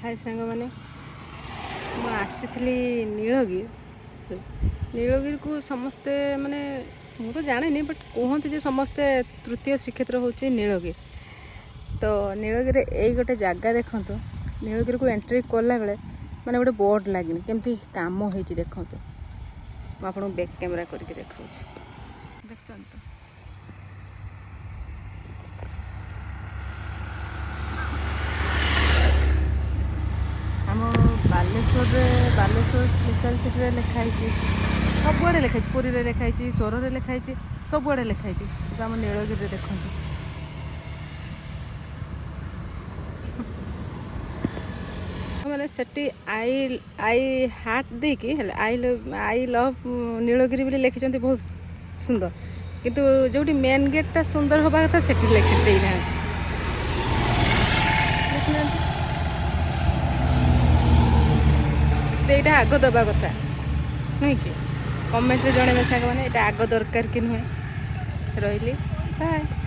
हाय सांग मैंने मुझे नीलगिरी नीलगिरी को समस्ते माने मु तो जाने बट कहते जे समस्ते तृतीय श्रीक्षेत्र हूँ नीलगिरी। तो नीलगिरी यही गोटे जगह देखु नीलगिरी को एंट्री कला बेले माने गोटे बोर्ड लगे केमती काम हो देखु मुझे बैक कैमेरा करके देखा देख तो आम बालेश्वर स्पेशल सिटी लिखाई सबुआड़े लिखाई पुरी में लिखाई सोर में लिखाई सबुआड़े लिखाई तो आम नीलगिरी देखते मैंने सेठी आई आई हार्ट देकी आई लव नीलगिरी बोली लिखिं बहुत सुंदर किंतु जो मेन गेटा सुंदर हवा कथा से लिखि देना ये आग दबा कथा नुह कि कमेंट रे जन सांग मैंने आग दरकार कि नुहे रही बाय।